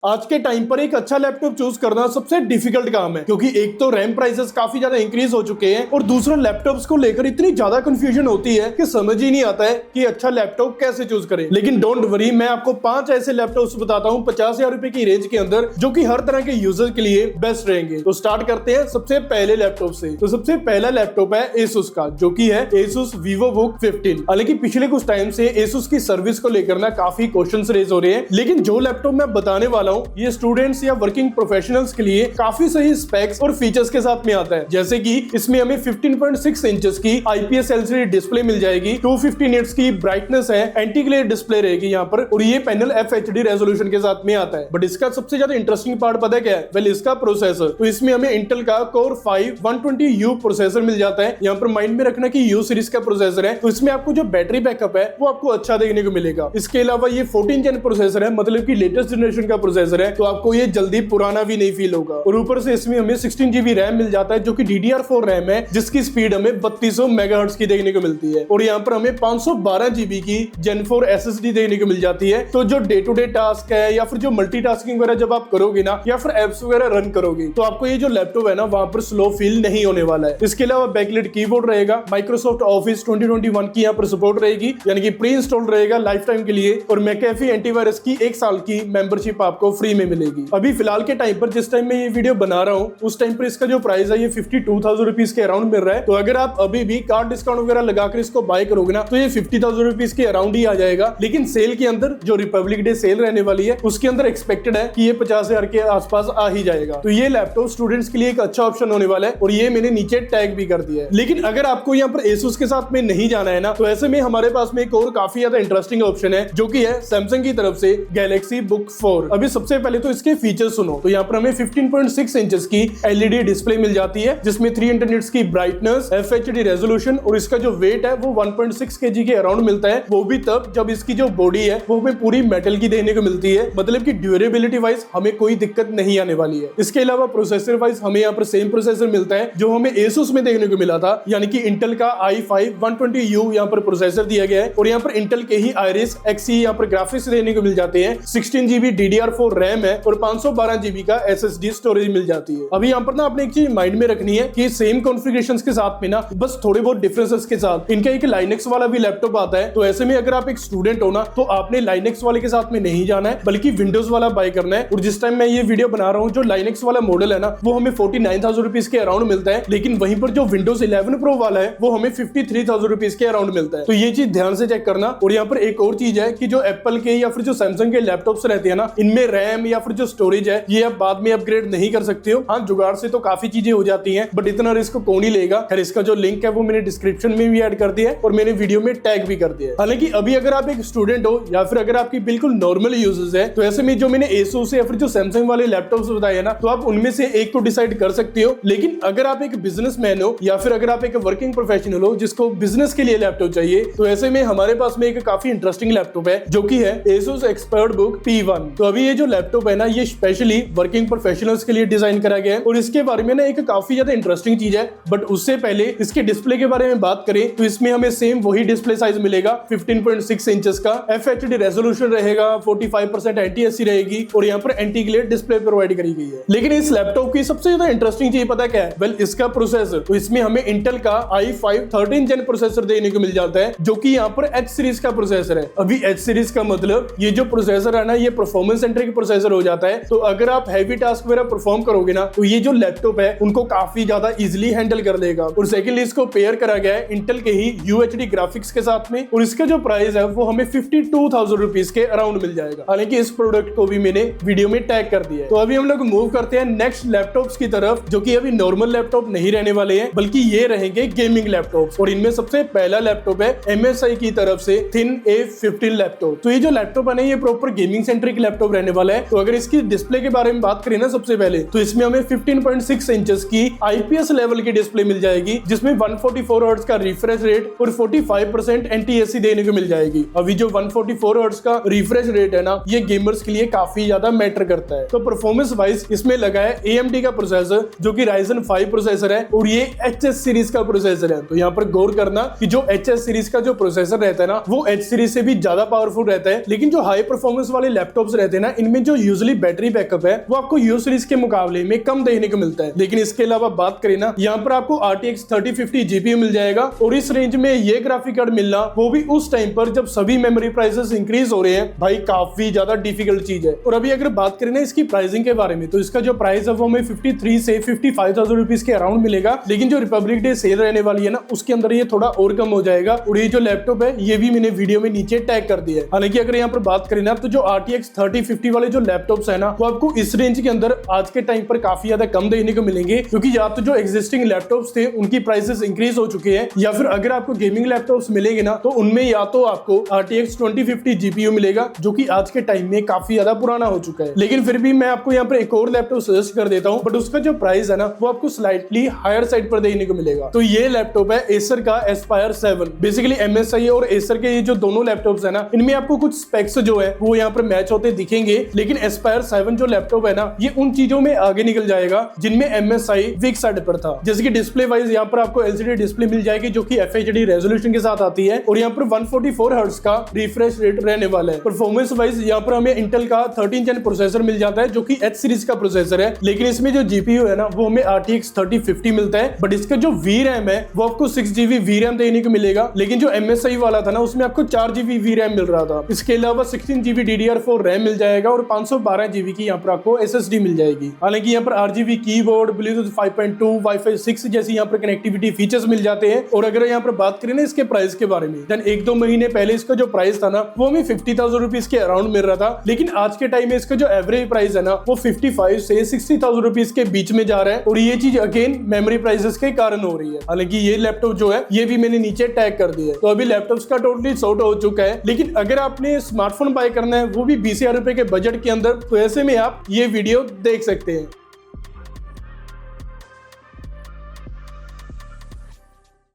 आज के टाइम पर एक अच्छा लैपटॉप चूज करना सबसे डिफिकल्ट काम है, क्योंकि एक तो रैम प्राइसेस काफी ज्यादा इंक्रीज हो चुके हैं और दूसरा लैपटॉप्स को लेकर इतनी ज्यादा कंफ्यूजन होती है कि समझ ही नहीं आता है कि अच्छा लैपटॉप कैसे चूज करें। लेकिन डोंट वरी, मैं आपको 5 ऐसे लैपटॉप्स बताता हूँ 50,000 रुपए की रेंज के अंदर, जो कि हर तरह के यूजर के लिए बेस्ट रहेंगे। तो स्टार्ट करते हैं सबसे पहले लैपटॉप से। तो सबसे पहला लैपटॉप है Asus का, जो कि है Asus VivoBook 15। हालांकि पिछले कुछ टाइम से Asus की सर्विस को लेकर ना काफी क्वेश्चंस रेज हो रहे हैं, लेकिन जो लैपटॉप मैं बताने वाला हूँ ये स्टूडेंट्स या वर्किंग प्रोफेशनल्स के लिए काफी सही स्पेक्स और फीचर्स के साथ में आता है। जैसे कि इसमें हमें 15.6 इंचेस की IPS LCD डिस्प्ले मिल जाएगी, 250 निट्स की ब्राइटनेस है, एंटी ग्लेयर डिस्प्ले रहेगी यहाँ पर, और ये पैनल FHD रेजोल्यूशन के साथ में आता है। बट इसका सबसे ज्यादा इंटरेस्टिंग पार्ट पता है क्या है? वेल, इसका प्रोसेसर। तो इसमें हमें इंटेल का Core 5 120U प्रोसेसर मिल जाता है। यहाँ पर माइंड में रखना कि U सीरीज का प्रोसेसर है, तो इसमें आपको जो बैटरी बैकअप है वो आपको अच्छा देखने को मिलेगा। इसके अलावा ये 14 जेन प्रोसेसर है, मतलब की लेटेस्ट जनरेशन का प्रोसेसर है, तो आपको ये जल्दी पुराना भी नहीं फील होगा। और ऊपर से इसमें हमें 16 GB रैम मिल जाता है, जो कि DDR4 रैम है, जिसकी स्पीड हमें 3200 मेगाहर्ट्ज की देखने को मिलती है। और यहाँ पर हमें 512 GB की Gen 4 SSD देखने को मिल जाती है। तो जो डे टू डे टास्क है या फिर जो मल्टीटास्किंग वगैरह जब आप करोगे ना, या फिर एप्स वगैरह रन करोगे, तो आपको ये जो लैपटॉप है ना वहां पर स्लो फील नहीं होने वाला है। इसके अलावा बैकलाइट कीबोर्ड रहेगा, माइक्रोसॉफ्ट ऑफिस 2021 की यहाँ पर सपोर्ट रहेगी, यानी कि प्री इंस्टॉल रहेगा लाइफ टाइम के लिए। और मैकेफी एंटीवायरस की 1 साल की मेंबरशिप आपको फ्री में मिलेगी। अभी फिलहाल के टाइम पर, जिस टाइम में ये वीडियो बना रहा हूँ, उस टाइम पर इसका जो प्राइस है ये 52,000 रुपीज के अराउंड मिल रहा है। तो अगर आप अभी भी कार्ड डिस्काउंट वगैरह लगाकर इसको बाय करोगे ना, तो ये 50,000 रुपीज के अराउंड ही आ जाएगा। लेकिन सेल के अंदर, जो रिपब्लिक डे सेल रहने वाली है, उसके अंदर एक्सपेक्टेड है कि ये 50,000 के आसपास आ ही जाएगा। तो ये लैपटॉप स्टूडेंट्स के लिए एक अच्छा ऑप्शन होने वाला है, और ये मैंने नीचे टैग भी कर दिया है। लेकिन अगर आपको यहाँ पर Asus के साथ में नहीं जाना है ना, तो ऐसे में हमारे पास में एक और काफी ज्यादा इंटरेस्टिंग ऑप्शन है, जो कि है सैमसंग की तरफ से Galaxy Book 4। अभी सबसे पहले तो इसके फीचर्स सुनो। तो यहाँ पर हमें 15.6 इंचेस की LED डिस्प्ले मिल जाती है, जिसमें 300 निट्स की ब्राइटनेस, FHD रेजोल्यूशन, और इसका जो वेट है वो 1.6 kg के अराउंड मिलता है। वो भी तब जब इसकी जो बॉडी है वो हमें पूरी मेटल की देखने को मिलती है, मतलब कि ड्यूरेबिलिटी वाइज हमें कोई दिक्कत नहीं आने वाली है। इसके अलावा प्रोसेसर वाइज हमें यहाँ पर सेम प्रोसेसर मिलता है जो हमें Asus में देखने को मिला था, यानी कि इंटेल का i5 120U यहाँ पर प्रोसेसर दिया गया है। और यहाँ पर इंटेल के ही Iris Xe यहाँ पर ग्राफिक्स देखने को मिल जाते हैं, 16 GB DDR4 रैम है, और 512 GB का SSD स्टोरेज मिल जाती है। अभी यहाँ पर ना आपने एक चीज माइंड में रखनी है कि सेम कॉन्फ़िगरेशंस के साथ में ना, बस थोड़े बहुत डिफरेंसेस के साथ इनका एक लाइनेक्स वाला भी लैपटॉप आता है। तो ऐसे में अगर आप एक स्टूडेंट हो ना, तो आपने लाइनेक्स वाले के साथ में नहीं जाना है, बल्कि विंडोज वाला बाय करना है। और जिस टाइम मैं ये वीडियो बना रहा हूँ, जो लाइनेक्स वाला मॉडल है ना, वो हमें 49,000 रुपीज के अराउंड मिलता है, लेकिन वहीं पर जो विंडोज 11 प्रो वाला है वो हमें 53,000 रुपीज के अराउंड मिलता है। तो ये चीज ध्यान से चेक करना। और यहाँ पर एक और चीज है कि जो एप्पल के या फिर जो सैमसंग के लैपटॉप्स रहते हैं ना, इनमें रैम या फिर जो स्टोरेज है ये आप बाद में अपग्रेड नहीं कर सकते हो। हाँ, जुगाड़ से तो काफी चीजें हो जाती हैं, बट इतना रिस्क कौन ही लेगा। खैर, इसका जो लिंक है वो मैंने डिस्क्रिप्शन में भी ऐड कर दिया है, और मैंने वीडियो में टैग भी कर दिया है। हालांकि अभी अगर आप एक स्टूडेंट हो या फिर अगर आपकी बिल्कुल नॉर्मल यूजर्स है, तो ऐसे में जो मैंने Asus या फिर जो सैमसंग वाले लैपटॉप्स बताए ना, तो आप उनमें से एक को डिसाइड कर सकते हो। लेकिन अगर आप एक बिजनेसमैन हो या फिर अगर आप एक वर्किंग प्रोफेशनल हो जिसको बिजनेस के लिए लैपटॉप चाहिए, तो ऐसे में हमारे पास में एक काफी इंटरेस्टिंग लैपटॉप है, जो कि है Asus ExpertBook P1। तो अभी ये जो लैपटॉप है ना, ये स्पेशली वर्किंग प्रोफेशनल्स के लिए डिजाइन करा गया है। और इसके बारे में ना एक काफी ज्यादा इंटरेस्टिंग चीज है, बट उससे पहले इसके डिस्प्ले के बारे में बात करें, तो इसमें हमें सेम वही डिस्प्ले साइज मिलेगा, 15.6 इंचेस का, FHD रेजोल्यूशन रहेगा, 45% NTSC रहेगी, और यहाँ पर एंटी ग्लेयर डिस्प्ले प्रोवाइड करी गई है। लेकिन इस लैपटॉप की सबसे ज्यादा इंटरेस्टिंग चीज पता क्या है? वेल, इसका प्रोसेसर। तो इसमें हमें इंटेल का i5 13 जेन प्रोसेसर देखने को मिल जाता है, जो कि यहाँ पर H सीरीज का प्रोसेसर है। अभी H सीरीज का मतलब ये जो प्रोसेसर है ना, ये परफॉर्मेंस सेंट्रिक प्रोसेसर हो जाता है। तो अगर आप हैवी टास्क वगैरह परफॉर्म करोगे ना, तो ये जो लैपटॉप है उनको काफी ज्यादा इजिली हैंडल कर लेगा। और सेकेंडली इसको पेयर करा गया है इंटेल के ही UHD ग्राफिक्स के साथ में, और इसका जो प्राइस है वो हमें 52,000 रुपीज के अराउंड मिल जाएगा। हालांकि इस प्रोडक्ट को भी मैंने वीडियो में टैग कर दिया है। तो अभी हम लोग मूव करते हैं नेक्स्ट लैपटॉप्स की तरफ, जो कि अभी नॉर्मल लैपटॉप नहीं रहने वाले हैं, बल्कि ये रहेंगे गेमिंग लैपटॉप। और इनमें सबसे पहला लैपटॉप है MSI की तरफ से Thin A15 लैपटॉप। तो ये जो लैपटॉप है ना, ये प्रॉपर गेमिंग सेंट्रिक लैपटॉप रहने वाला है। तो अगर इसकी डिस्प्ले के बारे में बात करें ना, सबसे पहले तो इसमें हमें 15.6 इंचेस की IPS लेवल की डिस्प्ले मिल जाएगी, जिसमें 144 हर्ट्ज का रिफ्रेश रेट और 45% NTSC देने को मिल जाएगी। अभी जो 144 हर्ट्ज का रिफ्रेश रेट है ना, ये गेमर्स के लिए काफी ज्यादा मैटर करता है। तो परफॉर्मेंस वाइज इसमें लगा है AMD का प्रोसेसर, जो कि Ryzen 5 प्रोसेसर है, और ये HS सीरीज का प्रोसेसर है। तो यहाँ पर गौर करना कि जो HS सीरीज का जो प्रोसेसर रहता है ना, वो H सीरीज से भी ज्यादा पावरफुल रहता है। लेकिन जो हाई परफॉर्मेंस वाले लैपटॉप्स रहते हैं ना, इनमें इनमें जो यूजुअली बैटरी बैकअप है वो आपको यू सीरीज के मुकाबले में कम देखने को मिलता है। लेकिन इसके अलावा बात करें ना, यहाँ पर आपको RTX 3050 GPU मिल जाएगा और इस रेंज में ये ग्राफिक कार्ड मिलना वो भी उस टाइम पर जब सभी मेमोरी प्राइसेस इंक्रीज हो रहे हैं, भाई काफी ज्यादा डिफिकल्ट चीज है। और अभी अगर बात करें ना इसकी प्राइसिंग के बारे में, तो इसका जो प्राइस है वो हमें 53 से 55,000 रुपीज के अराउंड मिलेगा। लेकिन जो रिपब्लिक डे सेल रहने वाली है ना, उसके अंदर ये थोड़ा और कम हो जाएगा। और ये जो लैपटॉप है ये भी मैंने वीडियो में नीचे टैग कर दिया है। हालांकि अगर यहाँ पर बात करें ना, तो जो RTX 3050 वाले जो लैपटॉप्स है ना, वो आपको इस रेंज के अंदर आज के टाइम पर काफी ज्यादा कम देखने को मिलेंगे, क्योंकि या तो जो एग्जिस्टिंग लैपटॉप्स थे उनकी प्राइसेस इंक्रीज हो चुके हैं, या फिर अगर आपको गेमिंग लैपटॉप्स मिलेंगे ना, तो उनमें या तो आपको RTX 2050 GPU मिलेगा, जो कि आज के टाइम में काफी ज्यादा पुराना हो चुका है। लेकिन फिर भी मैं आपको यहाँ पर एक और लैपटॉप सजेस्ट कर देता हूँ, बट उसका जो प्राइस है ना वो आपको स्लाइटली हायर साइड पर देखने को मिलेगा। तो ये लैपटॉप है एसर का Aspire 7। बेसिकली MSI और एसर के ये जो दोनों लैपटॉप्स है ना, इनमें आपको कुछ स्पेक्स जो है वो यहाँ पर मैच होते दिखेंगे। लेकिन Aspire 7 जो लैपटॉप है ना, ये उन चीजों में आगे निकल जाएगा जिनमें MSI वीक साइड पर था। जैसे कि डिस्प्ले वाइज यहाँ पर आपको LCD डिस्प्ले मिल जाएगी जो कि FHD रेजोल्यूशन के साथ आती है, और यहाँ पर 144 हर्ट्ज का रिफ्रेश रेट रहने वाला है। परफॉर्मेंस वाइज यहाँ पर हमें इंटेल का 13 जेन प्रोसेसर मिल जाता है, जो कि H सीरीज का प्रोसेसर है। लेकिन इसमें जो GPU है ना वो हमें RTX 3050 मिलता है, बट इसका जो VRAM है वो आपको 6GB VRAM देने को मिलेगा। लेकिन जो MSI वाला था ना, उसमें आपको 4GB VRAM मिल रहा था। इसके अलावा 16GB DDR4 RAM मिल जाएगा और 512GB की यहाँ पर आपको SSD मिल जाएगी। हालांकि यहाँ पर RGB कीबोर्ड, Bluetooth 5.2, Wi-Fi 6 जैसी यहाँ पर कनेक्टिविटी फीचर्स मिल जाते हैं। और अगर यहाँ पर बात करें ना इसके प्राइस के बारे में, देन 1-2 महीने पहले इसका जो प्राइस था ना वो हमें 50,000 रुपीज के अराउंड मिल रहा था। लेकिन आज के टाइम में इसका जो एवरेज प्राइस है ना वो 55 से 60,000 रुपीज के बीच में जा रहा है, और ये चीज अगेन मेमोरी प्राइसेस के कारण हो रही है। हालांकि ये लैपटॉप जो है ये भी मैंने नीचे टैग कर दिया है। तो अभी लैपटॉप्स का टोटली सॉर्ट हो चुका है। लेकिन अगर आपने स्मार्टफोन बाय करना है वो भी 20,000 रुपए के बजट के अंदर, तो ऐसे में आप ये वीडियो देख सकते हैं।